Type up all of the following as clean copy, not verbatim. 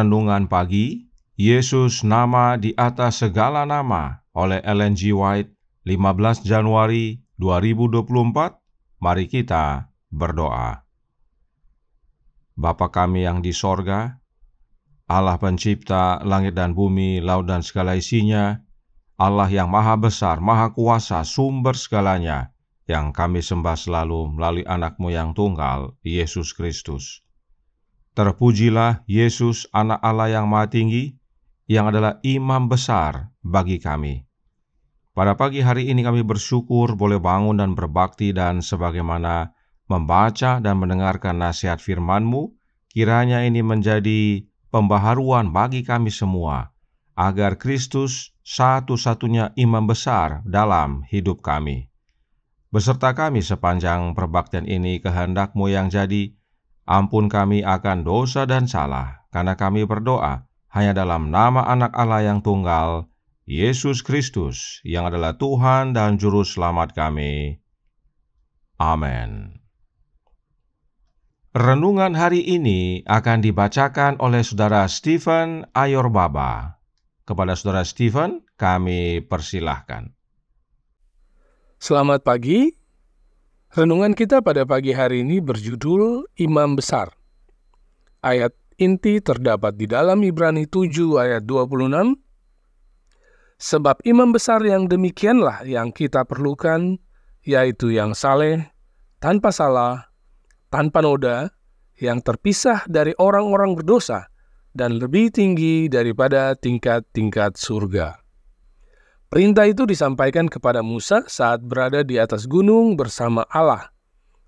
Renungan Pagi, Yesus Nama di Atas Segala Nama oleh Ellen G. White, 15 Januari 2024. Mari kita berdoa. Bapa kami yang di sorga, Allah pencipta langit dan bumi, laut dan segala isinya, Allah yang maha besar, maha kuasa, sumber segalanya, yang kami sembah selalu melalui anak-Mu yang tunggal, Yesus Kristus. Terpujilah Yesus, anak Allah yang maha tinggi, yang adalah imam besar bagi kami. Pada pagi hari ini kami bersyukur boleh bangun dan berbakti, dan sebagaimana membaca dan mendengarkan nasihat firman-Mu, kiranya ini menjadi pembaharuan bagi kami semua, agar Kristus satu-satunya imam besar dalam hidup kami. Beserta kami sepanjang perbaktian ini, kehendak-Mu yang jadi. Ampun kami akan dosa dan salah, karena kami berdoa hanya dalam nama anak Allah yang tunggal, Yesus Kristus, yang adalah Tuhan dan Juru Selamat kami. Amin. Renungan hari ini akan dibacakan oleh Saudara Stephen Ayorbaba. Kepada Saudara Stephen, kami persilahkan. Selamat pagi. Renungan kita pada pagi hari ini berjudul Imam Besar. Ayat inti terdapat di dalam Ibrani 7 ayat 26. Sebab imam besar yang demikianlah yang kita perlukan, yaitu yang saleh, tanpa salah, tanpa noda, yang terpisah dari orang-orang berdosa, dan lebih tinggi daripada tingkat-tingkat surga. Perintah itu disampaikan kepada Musa saat berada di atas gunung bersama Allah,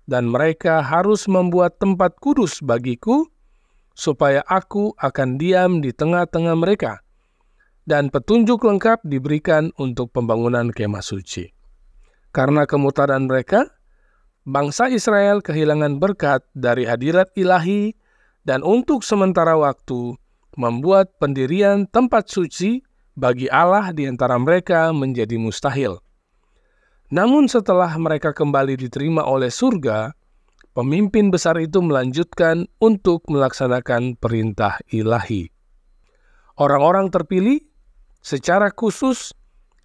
dan mereka harus membuat tempat kudus bagiku, supaya aku akan diam di tengah-tengah mereka, dan petunjuk lengkap diberikan untuk pembangunan kemah suci. Karena kemurtadan mereka, bangsa Israel kehilangan berkat dari hadirat ilahi, dan untuk sementara waktu membuat pendirian tempat suci bagi Allah di antara mereka menjadi mustahil. Namun setelah mereka kembali diterima oleh surga, pemimpin besar itu melanjutkan untuk melaksanakan perintah ilahi. Orang-orang terpilih secara khusus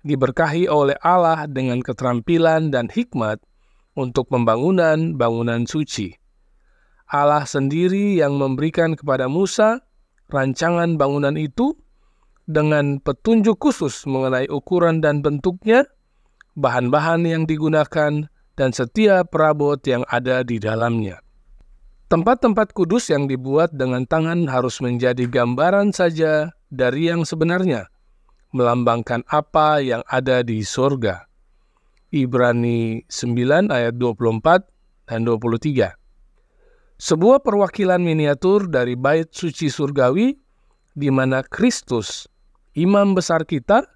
diberkahi oleh Allah dengan keterampilan dan hikmat untuk pembangunan bangunan suci. Allah sendiri yang memberikan kepada Musa rancangan bangunan itu dengan petunjuk khusus mengenai ukuran dan bentuknya, bahan-bahan yang digunakan, dan setiap perabot yang ada di dalamnya. Tempat-tempat kudus yang dibuat dengan tangan harus menjadi gambaran saja dari yang sebenarnya, melambangkan apa yang ada di sorga. Ibrani 9 ayat 24 dan 23. Sebuah perwakilan miniatur dari bait suci surgawi, di mana Kristus, imam besar kita,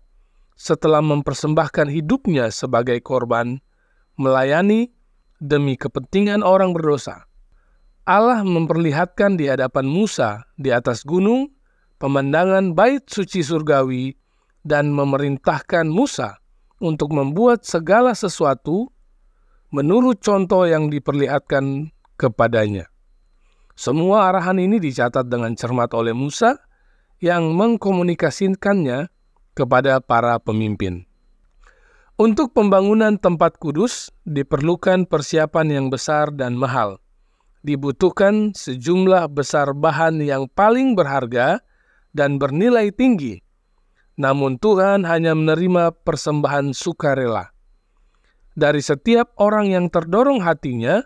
setelah mempersembahkan hidupnya sebagai korban, melayani demi kepentingan orang berdosa. Allah memperlihatkan di hadapan Musa di atas gunung pemandangan bait suci surgawi dan memerintahkan Musa untuk membuat segala sesuatu menurut contoh yang diperlihatkan kepadanya. Semua arahan ini dicatat dengan cermat oleh Musa yang mengkomunikasikannya kepada para pemimpin. Untuk pembangunan tempat kudus diperlukan persiapan yang besar dan mahal. Dibutuhkan sejumlah besar bahan yang paling berharga dan bernilai tinggi. Namun Tuhan hanya menerima persembahan sukarela. Dari setiap orang yang terdorong hatinya,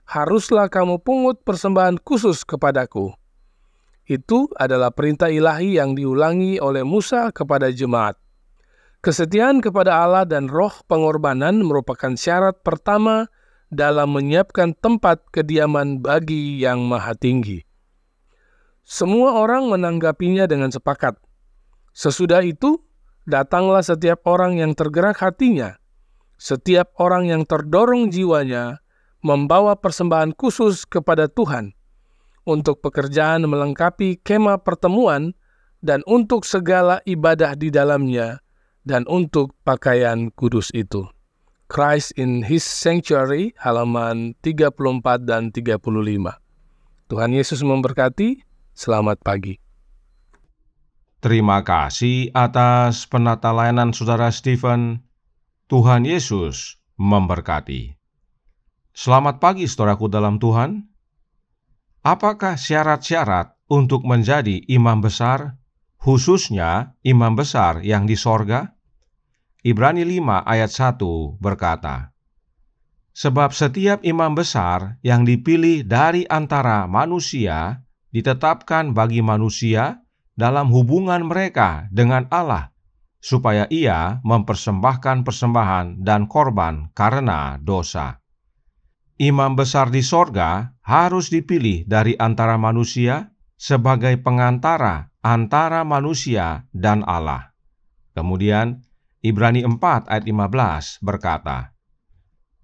haruslah kamu pungut persembahan khusus kepadaku. Itu adalah perintah ilahi yang diulangi oleh Musa kepada jemaat. Kesetiaan kepada Allah dan roh pengorbanan merupakan syarat pertama dalam menyiapkan tempat kediaman bagi Yang Maha Tinggi. Semua orang menanggapinya dengan sepakat. Sesudah itu, datanglah setiap orang yang tergerak hatinya, setiap orang yang terdorong jiwanya, membawa persembahan khusus kepada Tuhan untuk pekerjaan melengkapi kemah pertemuan dan untuk segala ibadah di dalamnya dan untuk pakaian kudus itu. Christ in His Sanctuary, halaman 34 dan 35. Tuhan Yesus memberkati. Selamat pagi. Terima kasih atas penata layanan Saudara Stephen. Tuhan Yesus memberkati. Selamat pagi saudaraku dalam Tuhan. Apakah syarat-syarat untuk menjadi imam besar, khususnya imam besar yang di sorga? Ibrani 5 ayat 1 berkata, sebab setiap imam besar yang dipilih dari antara manusia ditetapkan bagi manusia dalam hubungan mereka dengan Allah, supaya ia mempersembahkan persembahan dan korban karena dosa. Imam besar di sorga harus dipilih dari antara manusia sebagai pengantara antara manusia dan Allah. Kemudian, Ibrani 4 ayat 15 berkata,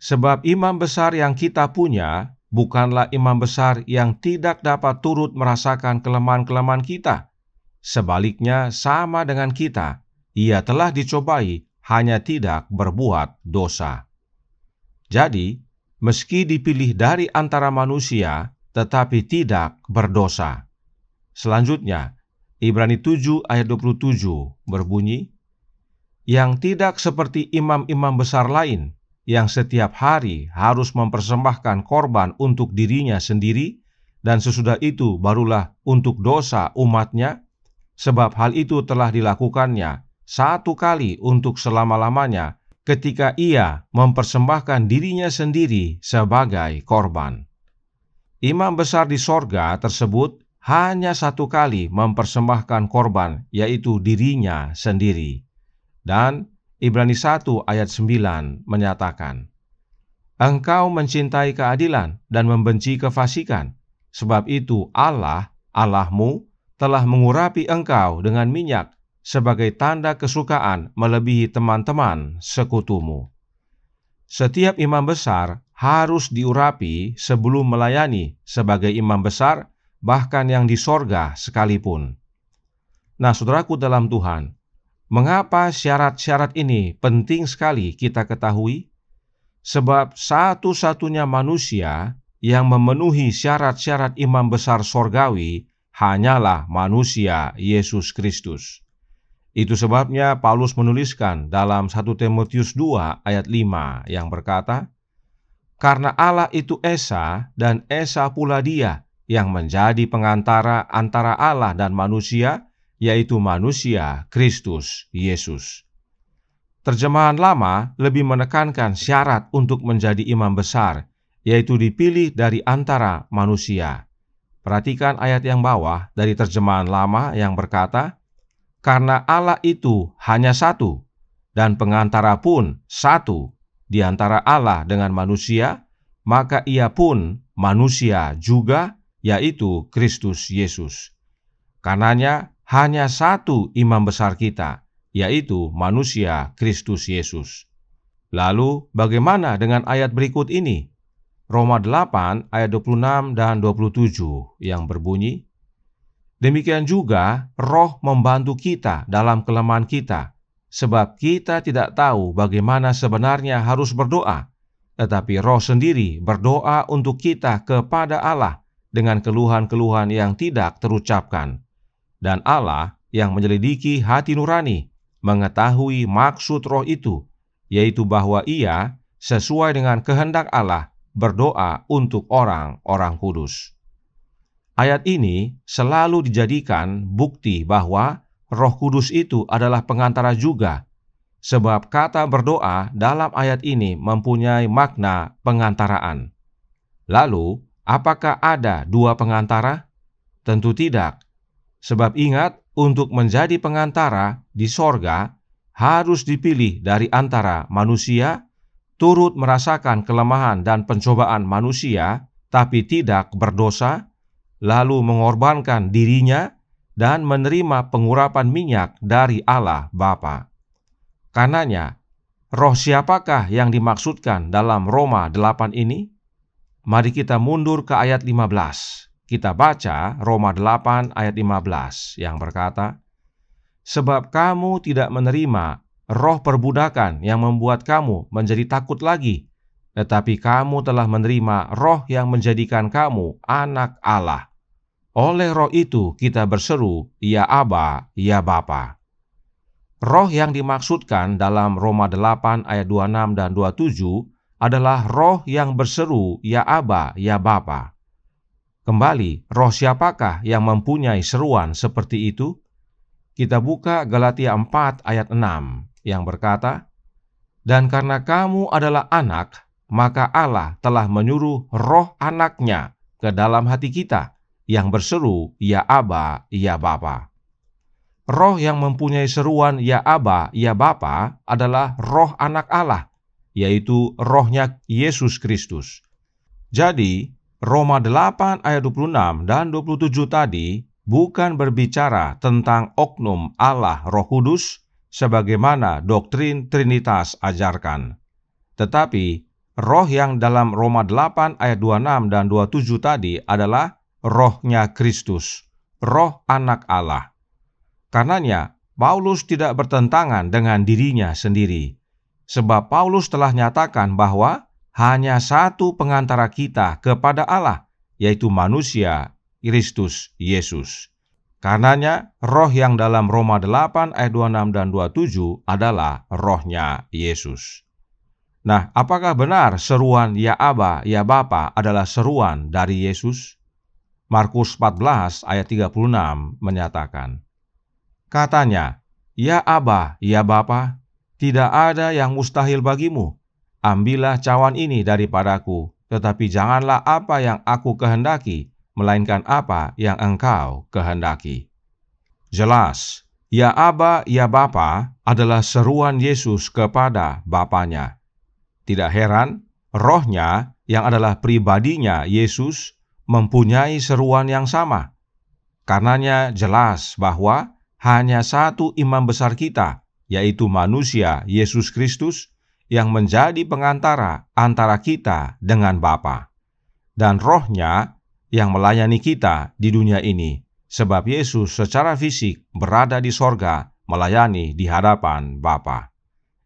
sebab imam besar yang kita punya bukanlah imam besar yang tidak dapat turut merasakan kelemahan-kelemahan kita. Sebaliknya sama dengan kita, ia telah dicobai, hanya tidak berbuat dosa. Jadi, meski dipilih dari antara manusia, tetapi tidak berdosa. Selanjutnya, Ibrani 7 ayat 27 berbunyi, yang tidak seperti imam-imam besar lain, yang setiap hari harus mempersembahkan korban untuk dirinya sendiri, dan sesudah itu barulah untuk dosa umatnya, sebab hal itu telah dilakukannya satu kali untuk selama-lamanya, ketika ia mempersembahkan dirinya sendiri sebagai korban. Imam besar di sorga tersebut hanya satu kali mempersembahkan korban, yaitu dirinya sendiri. Dan Ibrani 1 ayat 9 menyatakan, engkau mencintai keadilan dan membenci kefasikan, sebab itu Allah, Allahmu, telah mengurapi engkau dengan minyak sebagai tanda kesukaan melebihi teman-teman sekutumu. Setiap imam besar harus diurapi sebelum melayani sebagai imam besar, bahkan yang di sorga sekalipun. Nah, saudaraku dalam Tuhan, mengapa syarat-syarat ini penting sekali kita ketahui? Sebab satu-satunya manusia yang memenuhi syarat-syarat imam besar sorgawi hanyalah manusia Yesus Kristus. Itu sebabnya Paulus menuliskan dalam 1 Timotius 2 ayat 5 yang berkata, karena Allah itu Esa dan Esa pula Dia yang menjadi pengantara antara Allah dan manusia, yaitu manusia Kristus Yesus. Terjemahan lama lebih menekankan syarat untuk menjadi imam besar, yaitu dipilih dari antara manusia. Perhatikan ayat yang bawah dari terjemahan lama yang berkata, karena Allah itu hanya satu, dan pengantara pun satu di antara Allah dengan manusia, maka ia pun manusia juga, yaitu Kristus Yesus. Karenanya hanya satu imam besar kita, yaitu manusia Kristus Yesus. Lalu bagaimana dengan ayat berikut ini? Roma 8 ayat 26 dan 27 yang berbunyi, demikian juga Roh membantu kita dalam kelemahan kita, sebab kita tidak tahu bagaimana sebenarnya harus berdoa, tetapi Roh sendiri berdoa untuk kita kepada Allah dengan keluhan-keluhan yang tidak terucapkan. Dan Allah yang menyelidiki hati nurani mengetahui maksud Roh itu, yaitu bahwa Ia sesuai dengan kehendak Allah berdoa untuk orang-orang kudus. Ayat ini selalu dijadikan bukti bahwa Roh Kudus itu adalah pengantara juga, sebab kata berdoa dalam ayat ini mempunyai makna pengantaraan. Lalu, apakah ada dua pengantara? Tentu tidak. Sebab ingat, untuk menjadi pengantara di sorga harus dipilih dari antara manusia, turut merasakan kelemahan dan pencobaan manusia, tapi tidak berdosa, lalu mengorbankan dirinya dan menerima pengurapan minyak dari Allah Bapa. Karenanya, Roh siapakah yang dimaksudkan dalam Roma 8 ini? Mari kita mundur ke ayat 15. Kita baca Roma 8 ayat 15 yang berkata, sebab kamu tidak menerima roh perbudakan yang membuat kamu menjadi takut lagi, tetapi kamu telah menerima roh yang menjadikan kamu anak Allah. Oleh roh itu kita berseru, ya Aba, ya Bapa. Roh yang dimaksudkan dalam Roma 8 ayat 26 dan 27 adalah roh yang berseru, ya Aba, ya Bapa. Kembali, roh siapakah yang mempunyai seruan seperti itu? Kita buka Galatia 4 ayat 6 yang berkata, dan karena kamu adalah anak, maka Allah telah menyuruh roh anaknya ke dalam hati kita, yang berseru, ya Aba, ya Bapa. Roh yang mempunyai seruan, ya Aba, ya Bapa adalah roh anak Allah, yaitu rohnya Yesus Kristus. Jadi, Roma 8 ayat 26 dan 27 tadi bukan berbicara tentang oknum Allah Roh Kudus sebagaimana doktrin Trinitas ajarkan. Tetapi roh yang dalam Roma 8 ayat 26 dan 27 tadi adalah rohnya Kristus, roh anak Allah. Karenanya, Paulus tidak bertentangan dengan dirinya sendiri, sebab Paulus telah nyatakan bahwa hanya satu pengantara kita kepada Allah, yaitu manusia, Kristus Yesus. Karenanya, roh yang dalam Roma 8 ayat 26 dan 27 adalah rohnya Yesus. Nah, apakah benar seruan ya Aba, ya Bapa adalah seruan dari Yesus? Markus 14 ayat 36 menyatakan, katanya, ya Aba, ya Bapa, tidak ada yang mustahil bagimu. Ambillah cawan ini daripadaku, tetapi janganlah apa yang aku kehendaki, melainkan apa yang engkau kehendaki. Jelas, ya Aba, ya Bapa adalah seruan Yesus kepada Bapanya. Tidak heran, rohnya yang adalah pribadinya Yesus mempunyai seruan yang sama. Karenanya jelas bahwa hanya satu imam besar kita, yaitu manusia Yesus Kristus, yang menjadi pengantara antara kita dengan Bapa, dan rohnya yang melayani kita di dunia ini, sebab Yesus secara fisik berada di sorga melayani di hadapan Bapa.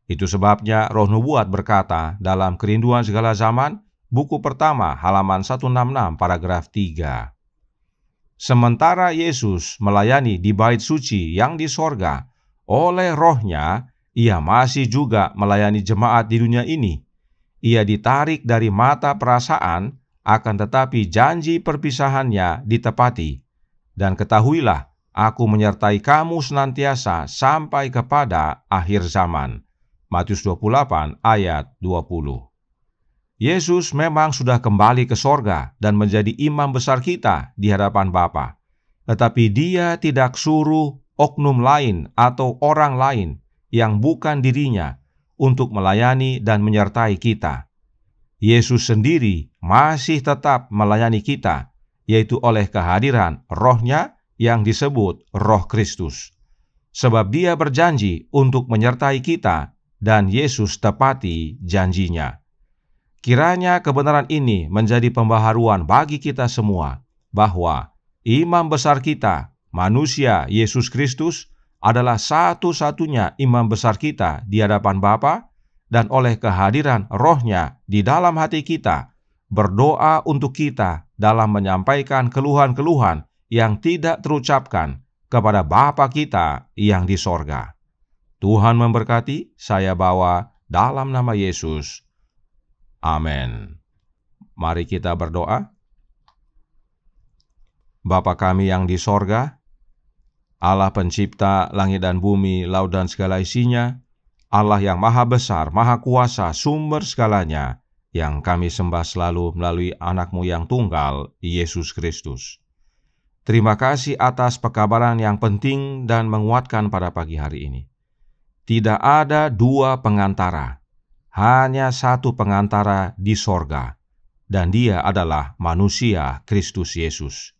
Itu sebabnya Roh Nubuat berkata dalam Kerinduan Segala Zaman, buku pertama halaman 166 paragraf 3. Sementara Yesus melayani di bait suci yang di sorga, oleh rohnya, Ia masih juga melayani jemaat di dunia ini. Ia ditarik dari mata perasaan, akan tetapi janji perpisahannya ditepati. Dan ketahuilah, aku menyertai kamu senantiasa sampai kepada akhir zaman. Matius 28 ayat 20. Yesus memang sudah kembali ke sorga dan menjadi imam besar kita di hadapan Bapa. Tetapi Dia tidak suruh oknum lain atau orang lain yang bukan dirinya untuk melayani dan menyertai kita. Yesus sendiri masih tetap melayani kita, yaitu oleh kehadiran rohnya yang disebut Roh Kristus. Sebab Dia berjanji untuk menyertai kita, dan Yesus tepati janjinya. Kiranya kebenaran ini menjadi pembaharuan bagi kita semua, bahwa imam besar kita, manusia Yesus Kristus, adalah satu-satunya imam besar kita di hadapan Bapa, dan oleh kehadiran Roh-Nya di dalam hati kita, berdoa untuk kita dalam menyampaikan keluhan-keluhan yang tidak terucapkan kepada Bapa kita yang di sorga. Tuhan memberkati. Saya bawa dalam nama Yesus. Amin. Mari kita berdoa. Bapa kami yang di sorga, Allah pencipta langit dan bumi, laut dan segala isinya, Allah yang maha besar, maha kuasa, sumber segalanya, yang kami sembah selalu melalui anak-Mu yang tunggal, Yesus Kristus. Terima kasih atas pekabaran yang penting dan menguatkan pada pagi hari ini. Tidak ada dua pengantara, hanya satu pengantara di sorga, dan Dia adalah manusia Kristus Yesus.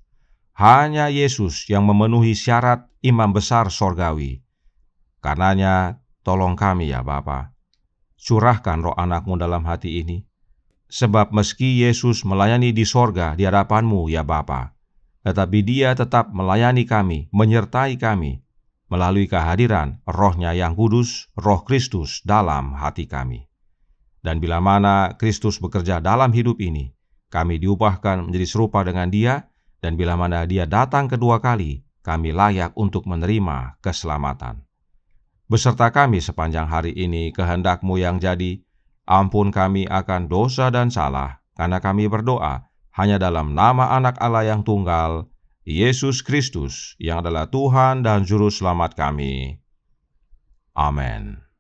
Hanya Yesus yang memenuhi syarat imam besar sorgawi. Karenanya, tolong kami ya Bapa, curahkan roh anak-Mu dalam hati ini. Sebab meski Yesus melayani di sorga di hadapan-Mu ya Bapa, tetapi Dia tetap melayani kami, menyertai kami, melalui kehadiran Roh-Nya yang kudus, Roh Kristus dalam hati kami. Dan bila mana Kristus bekerja dalam hidup ini, kami diubahkan menjadi serupa dengan Dia, dan bila mana Dia datang kedua kali, kami layak untuk menerima keselamatan. Beserta kami sepanjang hari ini, kehendak-Mu yang jadi, ampun kami akan dosa dan salah, karena kami berdoa hanya dalam nama Anak Allah yang tunggal, Yesus Kristus, yang adalah Tuhan dan Juru Selamat kami. Amin.